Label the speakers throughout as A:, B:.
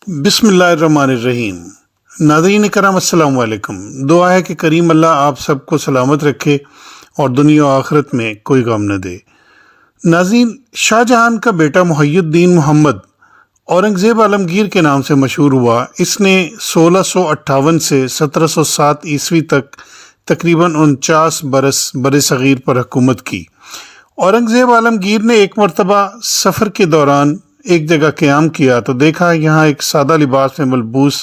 A: بسم اللہ الرحمن الرحیم۔ ناظرین کرام السلام علیکم۔ دعا ہے کہ کریم اللہ آپ سب کو سلامت رکھے اور دنیا و آخرت میں کوئی غم نہ دے۔ ناظرین، شاہ جہان کا بیٹا محی الدین محمد اورنگزیب عالمگیر کے نام سے مشہور ہوا۔ اس نے 1658 سے 1707 عیسوی تک تقریباً 49 برس بر صغیر پر حکومت کی۔ اورنگزیب عالمگیر نے ایک مرتبہ سفر کے دوران ایک جگہ قیام کیا تو دیکھا یہاں ایک سادہ لباس میں ملبوس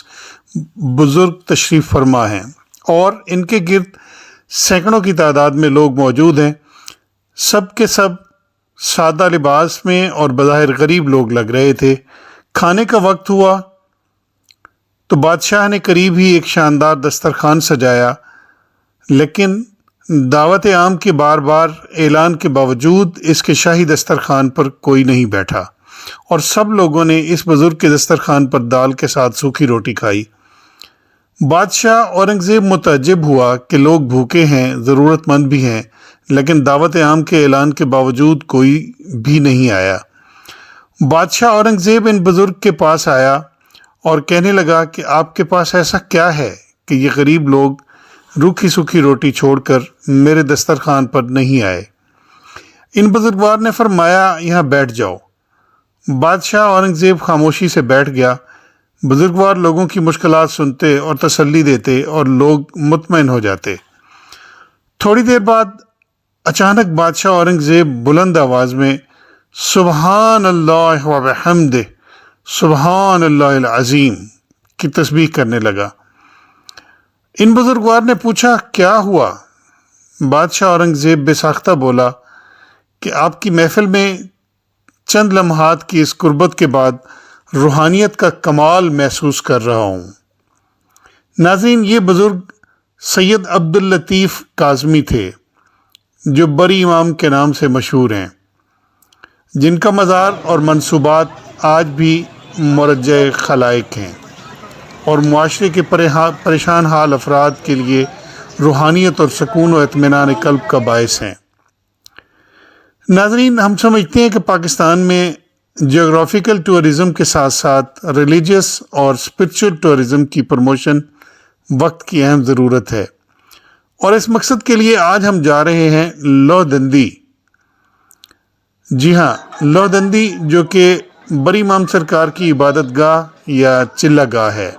A: بزرگ تشریف فرما ہیں اور ان کے گرد سینکڑوں کی تعداد میں لوگ موجود ہیں۔ سب کے سب سادہ لباس میں اور بظاہر غریب لوگ لگ رہے تھے۔ کھانے کا وقت ہوا تو بادشاہ نے قریب ہی ایک شاندار دسترخوان سجایا، لیکن دعوت عام کے بار بار اعلان کے باوجود اس کے شاہی دسترخوان پر کوئی نہیں بیٹھا اور سب لوگوں نے اس بزرگ کے دسترخوان پر دال کے ساتھ سوکھی روٹی کھائی۔ بادشاہ اورنگزیب متعجب ہوا کہ لوگ بھوکے ہیں، ضرورت مند بھی ہیں، لیکن دعوت عام کے اعلان کے باوجود کوئی بھی نہیں آیا۔ بادشاہ اورنگزیب ان بزرگ کے پاس آیا اور کہنے لگا کہ آپ کے پاس ایسا کیا ہے کہ یہ غریب لوگ روکھی سوکھی روٹی چھوڑ کر میرے دسترخوان پر نہیں آئے؟ ان بزرگوار نے فرمایا، یہاں بیٹھ جاؤ۔ بادشاہ اورنگزیب خاموشی سے بیٹھ گیا۔ بزرگوار لوگوں کی مشکلات سنتے اور تسلی دیتے اور لوگ مطمئن ہو جاتے۔ تھوڑی دیر بعد اچانک بادشاہ اورنگزیب بلند آواز میں سبحان اللہ و بحمدہ سبحان اللہ العظیم کی تسبیح کرنے لگا۔ ان بزرگوار نے پوچھا، کیا ہوا؟ بادشاہ اورنگزیب بے ساختہ بولا کہ آپ کی محفل میں چند لمحات کی اس قربت کے بعد روحانیت کا کمال محسوس کر رہا ہوں۔ ناظرین، یہ بزرگ سید عبداللطیف کاظمی تھے جو بری امام کے نام سے مشہور ہیں، جن کا مزار اور منصوبات آج بھی مرجع خلائق ہیں اور معاشرے کے پریشان حال افراد کے لیے روحانیت اور سکون و اطمینان قلب کا باعث ہیں۔ ناظرین، ہم سمجھتے ہیں کہ پاکستان میں جغرافیکل ٹورزم کے ساتھ ساتھ ریلیجیس اور اسپرچل ٹورزم کی پروموشن وقت کی اہم ضرورت ہے، اور اس مقصد کے لیے آج ہم جا رہے ہیں لودھندی۔ جی ہاں، لودھندی، جو کہ بری امام سرکار کی عبادت گاہ یا چلہ گاہ ہے،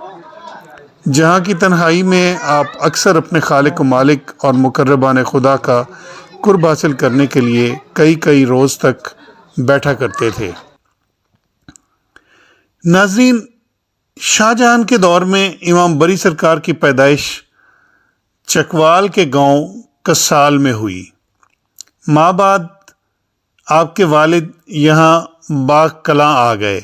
A: جہاں کی تنہائی میں آپ اکثر اپنے خالق و مالک اور مقربان خدا کا قرب حاصل کرنے کے لیے کئی روز تک بیٹھا کرتے تھے۔ ناظرین، شاہ جہان کے دور میں امام بری سرکار کی پیدائش چکوال کے گاؤں کسال میں ہوئی۔ ماں بعد آپ کے والد یہاں باغ کلاں آ گئے۔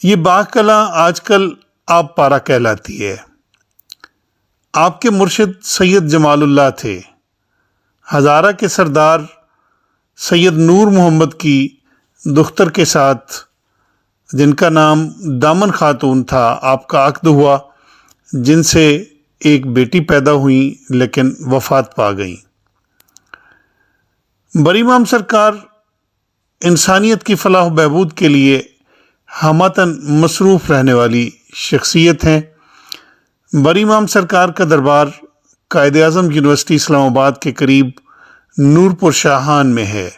A: یہ باغ کلاں آج کل آب پارہ کہلاتی ہے۔ آپ کے مرشد سید جمال اللہ تھے۔ ہزارہ کے سردار سید نور محمد کی دختر کے ساتھ، جن کا نام دامن خاتون تھا، آپ کا عقد ہوا، جن سے ایک بیٹی پیدا ہوئی لیکن وفات پا گئیں۔ بری امام سرکار انسانیت کی فلاح و بہبود کے لیے ہمتاً مصروف رہنے والی شخصیت ہیں۔ بری امام سرکار کا دربار قائد اعظم یونیورسٹی اسلام آباد کے قریب نورپور شاہان میں ہے۔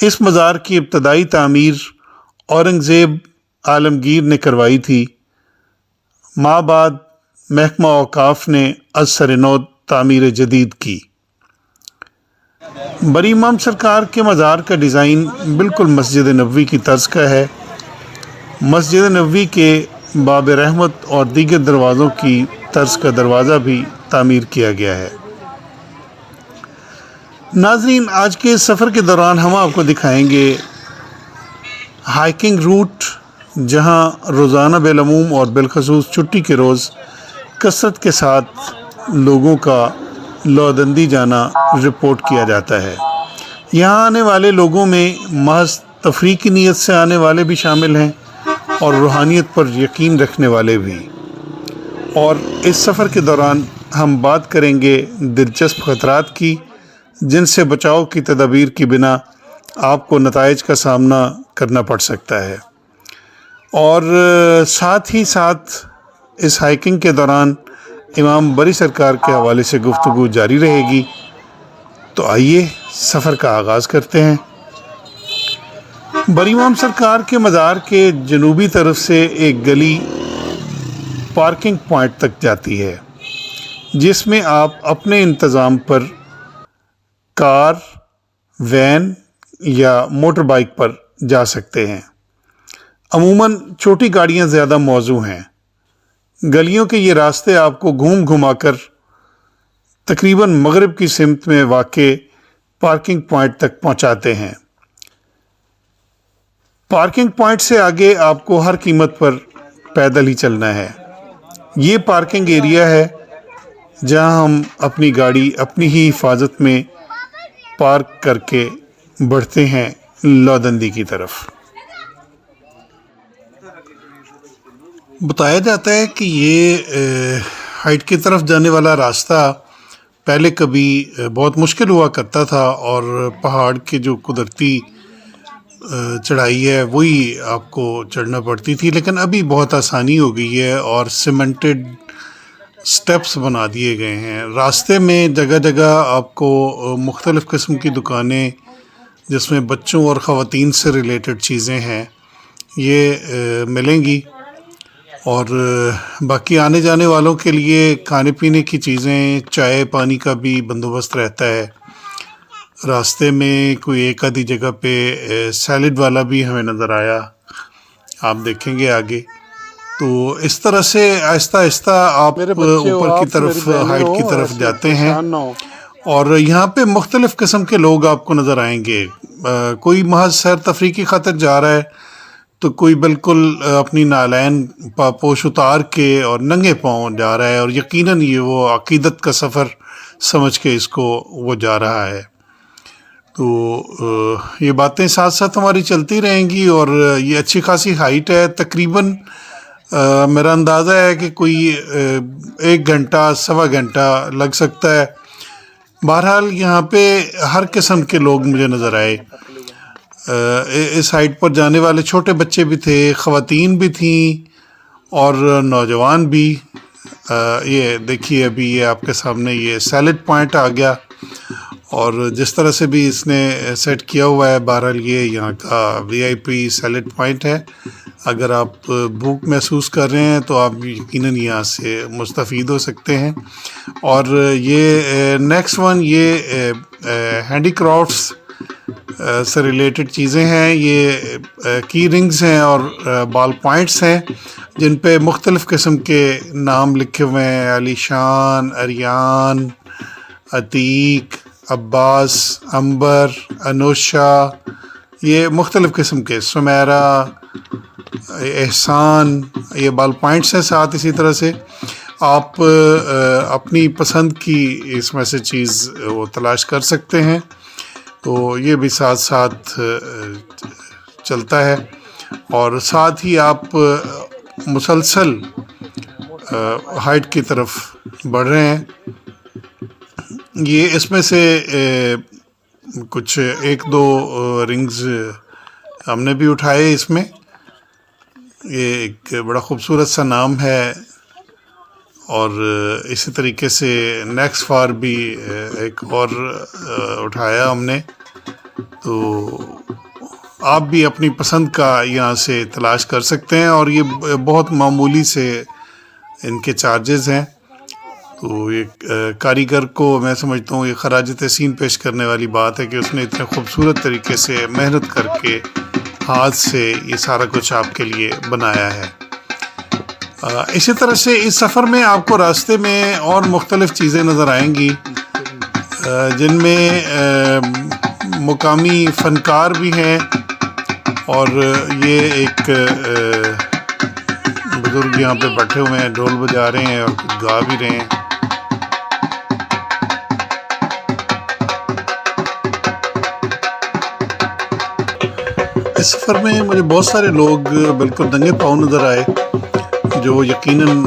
A: اس مزار کی ابتدائی تعمیر اورنگزیب عالمگیر نے کروائی تھی۔ ماں بعد محکمہ اوقاف نے از سر نو تعمیر جدید کی۔ بری امام سرکار کے مزار کا ڈیزائن بالکل مسجد نبوی کی طرز کا ہے۔ مسجد نبوی کے باب رحمت اور دیگر دروازوں کی طرز کا دروازہ بھی تعمیر کیا گیا ہے۔ ناظرین، آج کے اس سفر کے دوران ہم آپ کو دکھائیں گے ہائیکنگ روٹ، جہاں روزانہ بالعموم اور بالخصوص چھٹی کے روز کثرت کے ساتھ لوگوں کا لودھندی جانا رپورٹ کیا جاتا ہے۔ یہاں آنے والے لوگوں میں محض تفریح کی نیت سے آنے والے بھی شامل ہیں اور روحانیت پر یقین رکھنے والے بھی۔ اور اس سفر کے دوران ہم بات کریں گے دلچسپ خطرات کی، جن سے بچاؤ کی تدابیر کی بنا آپ کو نتائج کا سامنا کرنا پڑ سکتا ہے۔ اور ساتھ ہی ساتھ اس ہائکنگ کے دوران امام بری سرکار کے حوالے سے گفتگو جاری رہے گی. تو آئیے سفر کا آغاز کرتے ہیں. بری امام سرکار کے مزار کے جنوبی طرف سے ایک گلی پارکنگ پوائنٹ تک جاتی ہے، جس میں آپ اپنے انتظام پر کار، وین یا موٹر بائک پر جا سکتے ہیں. عموماً چھوٹی گاڑیاں زیادہ موزوں ہیں. گلیوں کے یہ راستے آپ کو گھوم گھما کر تقریباً مغرب کی سمت میں واقع پارکنگ پوائنٹ تک پہنچاتے ہیں. پارکنگ پوائنٹ سے آگے آپ کو ہر قیمت پر پیدل ہی چلنا ہے. یہ پارکنگ ایریا ہے جہاں ہم اپنی گاڑی اپنی ہی حفاظت میں پارک کر کے بڑھتے ہیں لودندی کی طرف. بتایا جاتا ہے کہ یہ ہائٹ کی طرف جانے والا راستہ پہلے کبھی بہت مشکل ہوا کرتا تھا، اور پہاڑ کے جو قدرتی چڑھائی ہے وہی آپ کو چڑھنا پڑتی تھی، لیکن ابھی بہت آسانی ہو گئی ہے اور سیمنٹڈ سٹیپس بنا دیے گئے ہیں. راستے میں جگہ جگہ آپ کو مختلف قسم کی دکانیں جس میں بچوں اور خواتین سے ریلیٹڈ چیزیں ہیں یہ ملیں گی، اور باقی آنے جانے والوں کے لیے کھانے پینے کی چیزیں، چائے پانی کا بھی بندوبست رہتا ہے. راستے میں کوئی ایک آدھی جگہ پہ سیلڈ والا بھی ہمیں نظر آیا، آپ دیکھیں گے آگے. تو اس طرح سے آہستہ آہستہ آپ اوپر کی طرف ہائٹ کی طرف جاتے ہیں، اور یہاں پہ مختلف قسم کے لوگ آپ کو نظر آئیں گے. کوئی محض سیر تفریح کی خاطر جا رہا ہے، تو کوئی بالکل اپنی نالین پوش اتار کے اور ننگے پاؤں جا رہا ہے، اور یقیناً یہ وہ عقیدت کا سفر سمجھ کے اس کو وہ جا رہا ہے. تو یہ باتیں ساتھ ساتھ ہماری چلتی رہیں گی، اور یہ اچھی خاصی ہائٹ ہے. تقریباً میرا اندازہ ہے کہ کوئی 1 گھنٹہ 1.25 گھنٹہ لگ سکتا ہے. بہرحال یہاں پہ ہر قسم کے لوگ مجھے نظر آئے. اس ہائٹ پر جانے والے چھوٹے بچے بھی تھے، خواتین بھی تھیں، اور نوجوان بھی. یہ دیکھیے ابھی یہ آپ کے سامنے یہ سیلڈ پوائنٹ آ گیا، اور جس طرح سے بھی اس نے سیٹ کیا ہوا ہے، بہرحال یہ یہاں کا VIP سیلڈ پوائنٹ ہے. اگر آپ بھوک محسوس کر رہے ہیں تو آپ یقیناً یہاں سے مستفید ہو سکتے ہیں. اور یہ نیکسٹ ون یہ ہینڈی کرافٹس سے ریلیٹڈ چیزیں ہیں. یہ کی رنگز ہیں اور بال پوائنٹس ہیں جن پہ مختلف قسم کے نام لکھے ہوئے ہیں: علی شان، اریان، عتیق، عباس، عنبر، انوشا. یہ مختلف قسم کے سمیرہ، احسان، یہ بال پوائنٹس ہیں. ساتھ اسی طرح سے آپ اپنی پسند کی اس میں سے چیز وہ تلاش کر سکتے ہیں. تو یہ بھی ساتھ ساتھ چلتا ہے، اور ساتھ ہی آپ مسلسل ہائٹ کی طرف بڑھ رہے ہیں. یہ اس میں سے کچھ 1-2 رنگز ہم نے بھی اٹھائے. اس میں یہ ایک بڑا خوبصورت سا نام ہے، اور اسی طریقے سے نیکسٹ فار بھی ایک اور اٹھایا ہم نے. تو آپ بھی اپنی پسند کا یہاں سے تلاش کر سکتے ہیں، اور یہ بہت معمولی سے ان کے چارجز ہیں. تو یہ کاریگر کو میں سمجھتا ہوں یہ خراج تحسین پیش کرنے والی بات ہے کہ اس نے اتنے خوبصورت طریقے سے محنت کر کے ہاتھ سے یہ سارا کچھ آپ کے لیے بنایا ہے. اسی طرح سے اس سفر میں آپ کو راستے میں اور مختلف چیزیں نظر آئیں گی، جن میں مقامی فنکار بھی ہیں، اور یہ ایک بزرگ یہاں پہ بیٹھے ہوئے ہیں، ڈھول بجا رہے ہیں اور کچھ گا بھی رہے ہیں. اس سفر میں مجھے بہت سارے لوگ بالکل ننگے پاؤں نظر آئے، جو یقیناً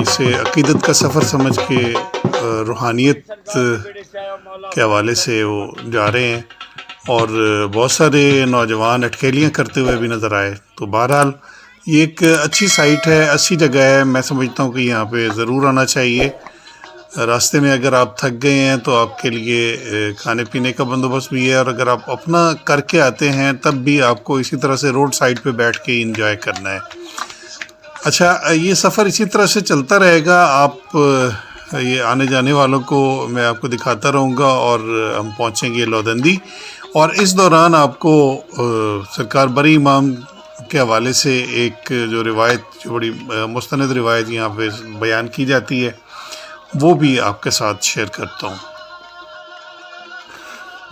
A: اسے عقیدت کا سفر سمجھ کے روحانیت کے حوالے سے وہ جا رہے ہیں، اور بہت سارے نوجوان اٹکیلیاں کرتے ہوئے بھی نظر آئے. تو بہرحال یہ ایک اچھی سائٹ ہے، اچھی جگہ ہے، میں سمجھتا ہوں کہ یہاں پہ ضرور آنا چاہیے۔ راستے میں اگر آپ تھک گئے ہیں تو آپ کے لیے کھانے پینے کا بندوبست بھی ہے، اور اگر آپ اپنا کر کے آتے ہیں تب بھی آپ کو اسی طرح سے روڈ سائڈ پہ بیٹھ کے انجوائے کرنا ہے۔ اچھا، یہ سفر اسی طرح سے چلتا رہے گا، آپ یہ آنے جانے والوں کو میں آپ کو دکھاتا رہوں گا، اور ہم پہنچیں گے لودندی، اور اس دوران آپ کو سرکار بری امام کے حوالے سے ایک جو روایت، جو بڑی مستند روایت یہاں پہ بیان کی جاتی ہے، وہ بھی آپ کے ساتھ شیئر کرتا ہوں۔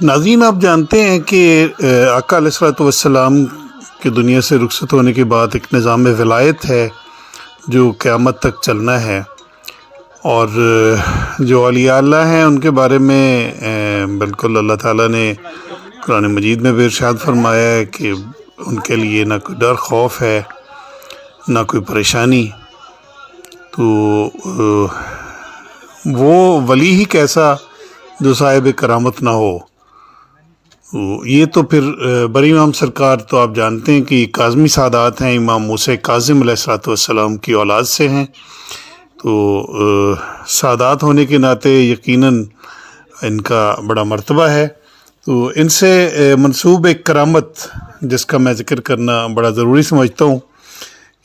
A: ناظرین، آپ جانتے ہیں کہ آقا علیہ الصلوۃ والسلام کی دنیا سے رخصت ہونے کے بعد ایک نظام ولایت ہے جو قیامت تک چلنا ہے، اور جو اولیاء اللہ ہیں ان کے بارے میں بالکل اللہ تعالیٰ نے قرآن مجید میں بھی ارشاد فرمایا ہے کہ ان کے لیے نہ کوئی ڈر خوف ہے، نہ کوئی پریشانی۔ تو وہ ولی ہی کیسا جو صاحب کرامت نہ ہو۔ یہ تو پھر بری امام سرکار تو آپ جانتے ہیں کہ کاظمی سادات ہیں، امام موسیٰ کاظم علیہ الصلوۃ والسلام کی اولاد سے ہیں، تو سادات ہونے کے ناطے یقیناً ان کا بڑا مرتبہ ہے۔ تو ان سے منسوب ایک کرامت جس کا میں ذکر کرنا بڑا ضروری سمجھتا ہوں،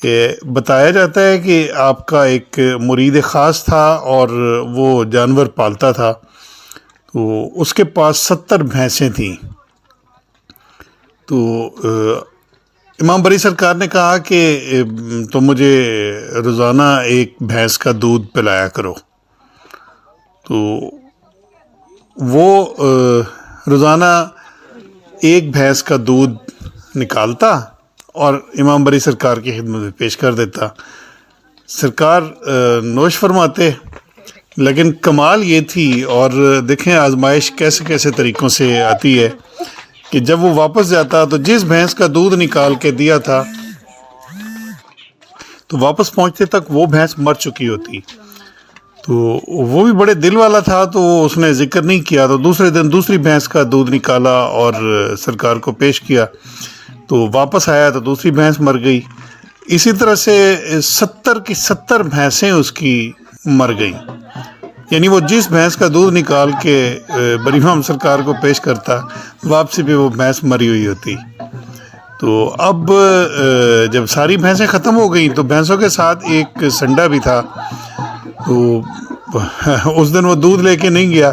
A: کہ بتایا جاتا ہے کہ آپ کا ایک مرید خاص تھا اور وہ جانور پالتا تھا، تو اس کے پاس 70 بھینسیں تھیں۔ تو امام بری سرکار نے کہا کہ تم مجھے روزانہ ایک بھینس کا دودھ پلایا کرو۔ تو وہ روزانہ ایک بھینس کا دودھ نکالتا اور امام بری سرکار کی خدمت میں پیش کر دیتا۔ سرکار نوش فرماتے، لیکن کمال یہ تھی، اور دیکھیں آزمائش کیسے کیسے طریقوں سے آتی ہے، کہ جب وہ واپس جاتا تو جس بھینس کا دودھ نکال کے دیا تھا تو واپس پہنچتے تک وہ بھینس مر چکی ہوتی۔ تو وہ بھی بڑے دل والا تھا، تو اس نے ذکر نہیں کیا، تو دوسرے دن دوسری بھینس کا دودھ نکالا اور سرکار کو پیش کیا، تو واپس آیا تو دوسری بھینس مر گئی۔ اسی طرح سے 70 کی 70 بھینسیں اس کی مر گئیں، یعنی وہ جس بھینس کا دودھ نکال کے بری امام سرکار کو پیش کرتا، واپسی پہ وہ بھینس مری ہوئی ہوتی۔ تو اب جب ساری بھینسیں ختم ہو گئیں تو بھینسوں کے ساتھ ایک سنڈا بھی تھا، تو اس دن وہ دودھ لے کے نہیں گیا۔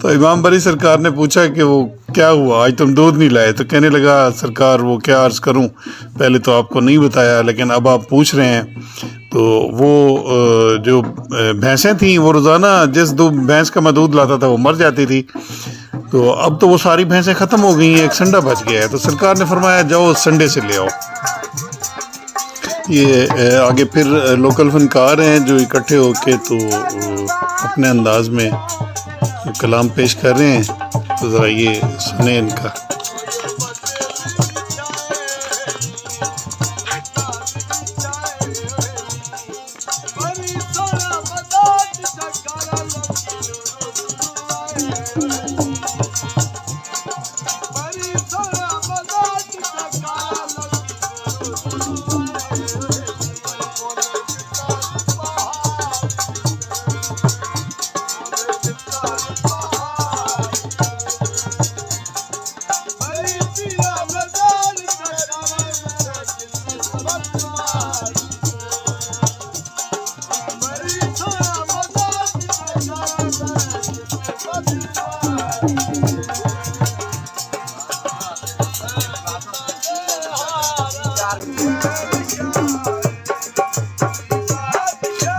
A: تو امام بری سرکار نے پوچھا کہ وہ کیا ہوا، آج تم دودھ نہیں لائے؟ تو کہنے لگا، سرکار وہ کیا عرض کروں، پہلے تو آپ کو نہیں بتایا، لیکن اب آپ پوچھ رہے ہیں۔ تو وہ جو بھینسیں تھیں وہ روزانہ جس بھینس کا میں دودھ لاتا تھا وہ مر جاتی تھی، تو اب تو وہ ساری بھینسیں ختم ہو گئی ہیں، ایک سنڈا بچ گیا ہے۔ تو سرکار نے فرمایا جاؤ سنڈے سے لے آؤ۔ یہ آگے پھر لوکل فنکار ہیں جو اکٹھے ہو کے تو اپنے انداز میں کلام پیش کر رہے ہیں، تو ذرا یہ سنیں ان کا۔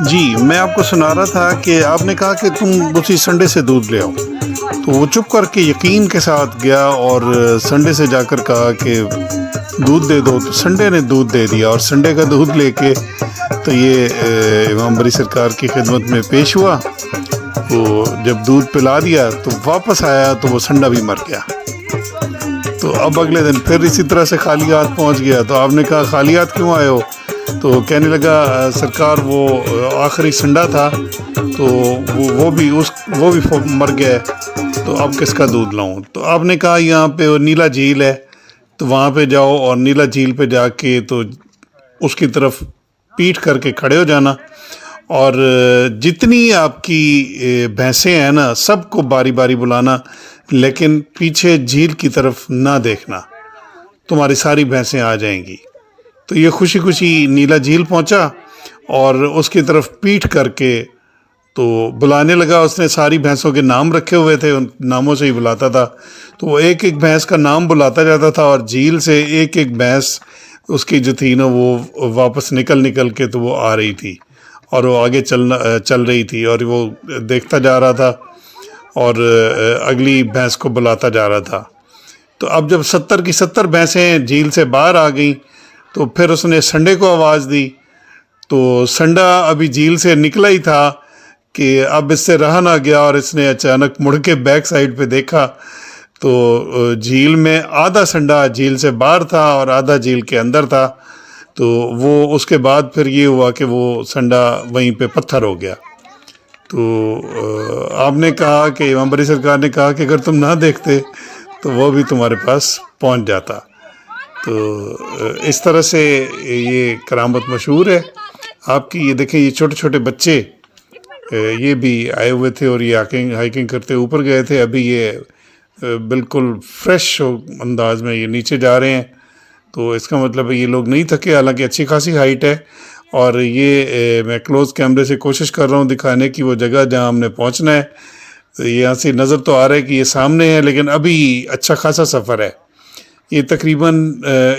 A: جی، میں آپ کو سنا رہا تھا کہ آپ نے کہا کہ تم اسی سنڈے سے دودھ لے آؤ، تو وہ چپ کر کے یقین کے ساتھ گیا اور سنڈے سے جا کر کہا کہ دودھ دے دو، تو سنڈے نے دودھ دے دیا، اور سنڈے کا دودھ لے کے تو یہ امام بری سرکار کی خدمت میں پیش ہوا۔ تو جب دودھ پلا دیا تو واپس آیا تو وہ سنڈا بھی مر گیا۔ تو اب اگلے دن پھر اسی طرح سے خالی ہاتھ پہنچ گیا۔ تو آپ نے کہا خالی ہاتھ کیوں آئے ہو؟ تو کہنے لگا سرکار وہ آخری سنڈا تھا تو وہ بھی مر گیا، تو اب کس کا دودھ لاؤں؟ تو آپ نے کہا یہاں پہ نیلا جھیل ہے، تو وہاں پہ جاؤ اور نیلا جھیل پہ جا کے تو اس کی طرف پیٹھ کر کے کھڑے ہو جانا، اور جتنی آپ کی بھینسیں ہیں نا سب کو باری باری بلانا، لیکن پیچھے جھیل کی طرف نہ دیکھنا، تمہاری ساری بھینسیں آ جائیں گی۔ تو یہ خوشی خوشی نیلا جھیل پہنچا اور اس کی طرف پیٹھ کر کے تو بلانے لگا۔ اس نے ساری بھینسوں کے نام رکھے ہوئے تھے، ان ناموں سے ہی بلاتا تھا، تو وہ ایک ایک بھینس کا نام بلاتا جاتا تھا، اور جھیل سے ایک ایک بھینس اس کی جو تھی نا وہ واپس نکل کے تو وہ آ رہی تھی، اور وہ آگے چل رہی تھی، اور وہ دیکھتا جا رہا تھا اور اگلی بھینس کو بلاتا جا رہا تھا۔ تو اب جب 70 کی 70 بھینسیں جھیل سے باہر آ گئیں تو پھر اس نے سنڈے کو آواز دی، تو سنڈا ابھی جھیل سے نکلا ہی تھا کہ اب اس سے رہا نہ گیا، اور اس نے اچانک مڑ کے بیک سائڈ پہ دیکھا تو جھیل میں آدھا سنڈا جھیل سے باہر تھا اور آدھا جھیل کے اندر تھا۔ تو وہ اس کے بعد پھر یہ ہوا کہ وہ سنڈا وہیں پہ پتھر ہو گیا۔ تو آپ نے کہا کہ امام بری سرکار نے کہا کہ اگر تم نہ دیکھتے تو وہ بھی تمہارے پاس پہنچ جاتا۔ تو اس طرح سے یہ کرامت مشہور ہے آپ کی۔ یہ دیکھیں یہ چھوٹے چھوٹے بچے یہ بھی آئے ہوئے تھے اور یہ ہائکنگ کرتے اوپر گئے تھے، ابھی یہ بالکل فریش انداز میں یہ نیچے جا رہے ہیں، تو اس کا مطلب ہے یہ لوگ نہیں تھکے، حالانکہ اچھی خاصی ہائٹ ہے۔ اور یہ میں کلوز کیمرے سے کوشش کر رہا ہوں دکھانے کی وہ جگہ جہاں ہم نے پہنچنا ہے، یہاں سے نظر تو آ رہا ہے کہ یہ سامنے ہے، لیکن ابھی اچھا خاصا سفر ہے۔ یہ تقریباً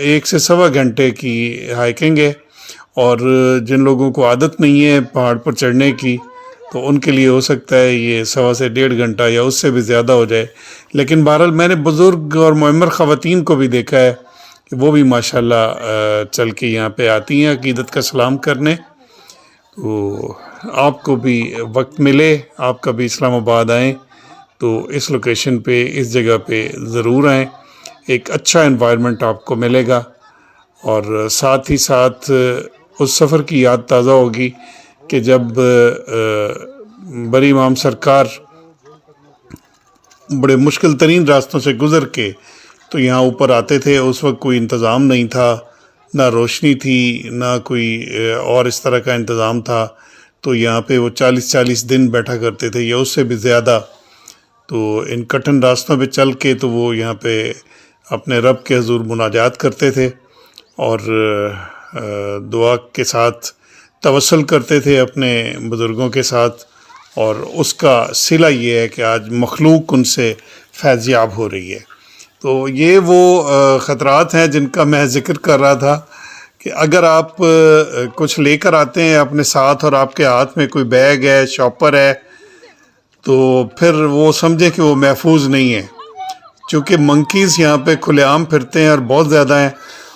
A: 1 سے سوا گھنٹے کی ہائکنگ ہے، اور جن لوگوں کو عادت نہیں ہے پہاڑ پر چڑھنے کی تو ان کے لیے ہو سکتا ہے یہ 1.25 سے 1.5 گھنٹہ یا اس سے بھی زیادہ ہو جائے، لیکن بہرحال میں نے بزرگ اور معمر خواتین کو بھی دیکھا ہے کہ وہ بھی ماشاءاللہ چل کے یہاں پہ آتی ہیں عقیدت کا سلام کرنے۔ تو آپ کو بھی وقت ملے، آپ کبھی اسلام آباد آئیں تو اس لوکیشن پہ اس جگہ پہ ضرور آئیں، ایک اچھا انوائرمنٹ آپ کو ملے گا، اور ساتھ ہی ساتھ اس سفر کی یاد تازہ ہوگی کہ جب بڑی امام سرکار بڑے مشکل ترین راستوں سے گزر کے تو یہاں اوپر آتے تھے، اس وقت کوئی انتظام نہیں تھا، نہ روشنی تھی، نہ کوئی اور اس طرح کا انتظام تھا، تو یہاں پہ وہ 40 دن بیٹھا کرتے تھے یا اس سے بھی زیادہ۔ تو ان کٹھن راستوں پہ چل کے تو وہ یہاں پہ اپنے رب کے حضور مناجات کرتے تھے، اور دعا کے ساتھ توسل کرتے تھے اپنے بزرگوں کے ساتھ، اور اس کا صلہ یہ ہے کہ آج مخلوق ان سے فیض یاب ہو رہی ہے۔ تو یہ وہ خطرات ہیں جن کا میں ذکر کر رہا تھا کہ اگر آپ کچھ لے کر آتے ہیں اپنے ساتھ اور آپ کے ہاتھ میں کوئی بیگ ہے، شاپر ہے، تو پھر وہ سمجھیں کہ وہ محفوظ نہیں ہے، چونکہ منکیز یہاں پہ کھلے عام پھرتے ہیں اور بہت زیادہ ہیں،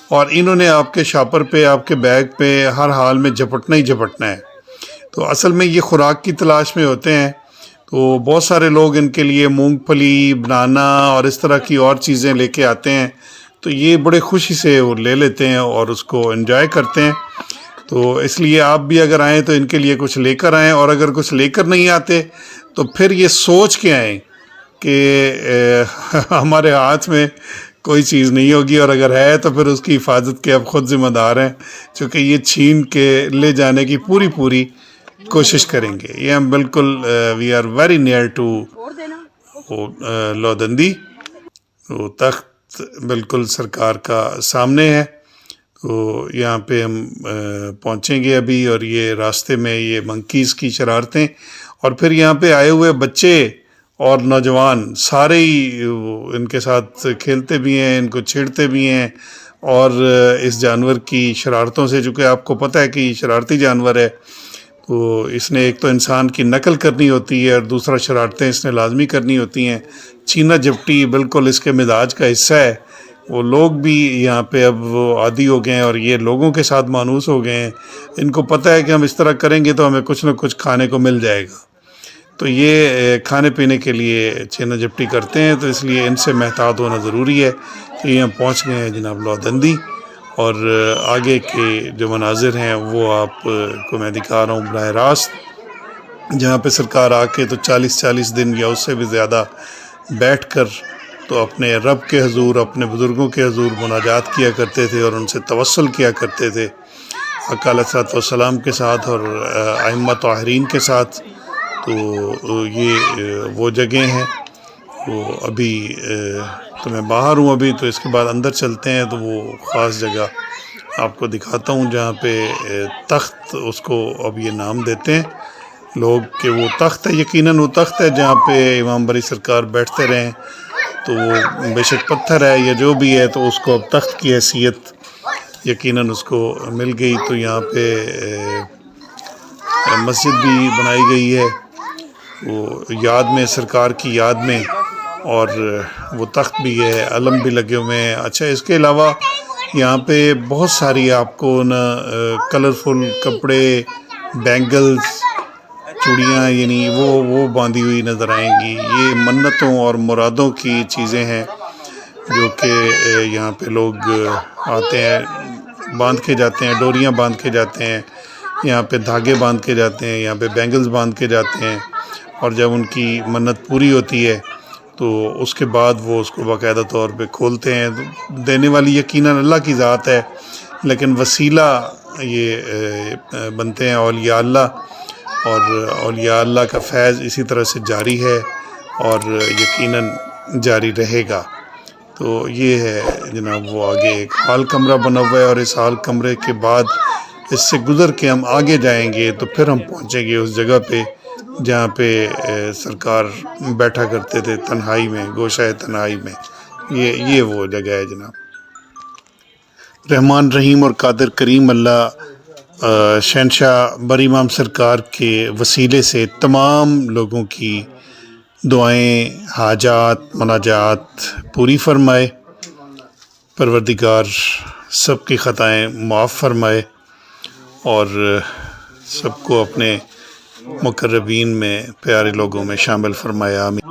A: اور انہوں نے آپ کے شاپر پہ، آپ کے بیگ پہ ہر حال میں جھپٹنا ہی جھپٹنا ہے۔ تو اصل میں یہ خوراک کی تلاش میں ہوتے ہیں، تو بہت سارے لوگ ان کے لیے مونگ پھلی، بنانا اور اس طرح کی اور چیزیں لے کے آتے ہیں، تو یہ بڑے خوشی سے وہ لے لیتے ہیں اور اس کو انجوائے کرتے ہیں۔ تو اس لیے آپ بھی اگر آئیں تو ان کے لیے کچھ لے کر آئیں، اور اگر کچھ لے کر نہیں آتے تو پھر یہ سوچ کے آئیں کہ ہمارے ہاتھ میں کوئی چیز نہیں ہوگی، اور اگر ہے تو پھر اس کی حفاظت کے اب خود ذمہ دار ہیں، چونکہ یہ چھین کے لے جانے کی پوری کوشش کریں گے۔ یہ ہم بالکل we are very near to لودندی، تو تخت بالکل سرکار کا سامنے ہے، تو یہاں پہ ہم پہنچیں گے ابھی، اور یہ راستے میں یہ منکیز کی شرارتیں، اور پھر یہاں پہ آئے ہوئے بچے اور نوجوان سارے ہی ان کے ساتھ کھیلتے بھی ہیں، ان کو چھیڑتے بھی ہیں، اور اس جانور کی شرارتوں سے، چونکہ آپ کو پتہ ہے کہ یہ شرارتی جانور ہے، تو اس نے ایک تو انسان کی نقل کرنی ہوتی ہے، اور دوسرا شرارتیں اس نے لازمی کرنی ہوتی ہیں۔ چینا جھپٹی بالکل اس کے مزاج کا حصہ ہے، وہ لوگ بھی یہاں پہ اب وہ عادی ہو گئے ہیں، اور یہ لوگوں کے ساتھ مانوس ہو گئے ہیں، ان کو پتہ ہے کہ ہم اس طرح کریں گے تو ہمیں کچھ نہ کچھ کھانے کو مل جائے گا، تو یہ کھانے پینے کے لیے چینا جھپٹی کرتے ہیں، تو اس لیے ان سے محتاط ہونا ضروری ہے۔ کہ یہ ہم پہنچ گئے ہیں جناب لودندی، اور آگے کے جو مناظر ہیں وہ آپ کو میں دکھا رہا ہوں براہ راست، جہاں پہ سرکار آ کے تو 40 دن یا اس سے بھی زیادہ بیٹھ کر تو اپنے رب کے حضور، اپنے بزرگوں کے حضور مناجات کیا کرتے تھے اور ان سے توسل کیا کرتے تھے۔ آقا علیہ الصلوۃ والسلام کے ساتھ اور ائمہ طاہرین کے ساتھ۔ تو یہ وہ جگہ ہیں۔ وہ ابھی تو میں باہر ہوں ابھی، تو اس کے بعد اندر چلتے ہیں تو وہ خاص جگہ آپ کو دکھاتا ہوں جہاں پہ تخت، اس کو اب یہ نام دیتے ہیں لوگ کہ وہ تخت ہے، یقیناً وہ تخت ہے جہاں پہ امام بری سرکار بیٹھتے رہیں۔ تو وہ بے شک پتھر ہے یا جو بھی ہے، تو اس کو اب تخت کی حیثیت یقیناً اس کو مل گئی۔ تو یہاں پہ مسجد بھی بنائی گئی ہے وہ یاد میں، سرکار کی یاد میں، اور وہ تخت بھی ہے، علم بھی لگے ہوئے ہیں۔ اچھا، اس کے علاوہ یہاں پہ بہت ساری آپ کو نا کلرفل کپڑے، بینگلز، چوڑیاں، یعنی وہ باندھی ہوئی نظر آئیں گی۔ یہ منتوں اور مرادوں کی چیزیں ہیں جو کہ یہاں پہ لوگ آتے ہیں، باندھ کے جاتے ہیں، ڈوریاں باندھ کے جاتے ہیں، یہاں پہ دھاگے باندھ کے جاتے ہیں، یہاں پہ بینگلز باندھ کے جاتے ہیں، اور جب ان کی منت پوری ہوتی ہے تو اس کے بعد وہ اس کو باقاعدہ طور پہ کھولتے ہیں۔ دینے والی یقیناً اللہ کی ذات ہے، لیکن وسیلہ یہ بنتے ہیں اولیاء اللہ، اور اولیاء اللہ کا فیض اسی طرح سے جاری ہے اور یقیناً جاری رہے گا۔ تو یہ ہے جناب، وہ آگے ایک ہال کمرہ بنا ہوا ہے، اور اس ہال کمرے کے بعد اس سے گزر کے ہم آگے جائیں گے تو پھر ہم پہنچیں گے اس جگہ پہ جہاں پہ سرکار بیٹھا کرتے تھے تنہائی میں، گوشہ تنہائی میں۔ یہ وہ جگہ ہے جناب۔ رحمان رحیم اور قادر کریم اللہ شہنشاہ بری امام سرکار کے وسیلے سے تمام لوگوں کی دعائیں، حاجات، مناجات پوری فرمائے۔ پروردگار سب کی خطائیں معاف فرمائے اور سب کو اپنے مقربین میں، پیارے لوگوں میں شامل فرمایا۔ آمین۔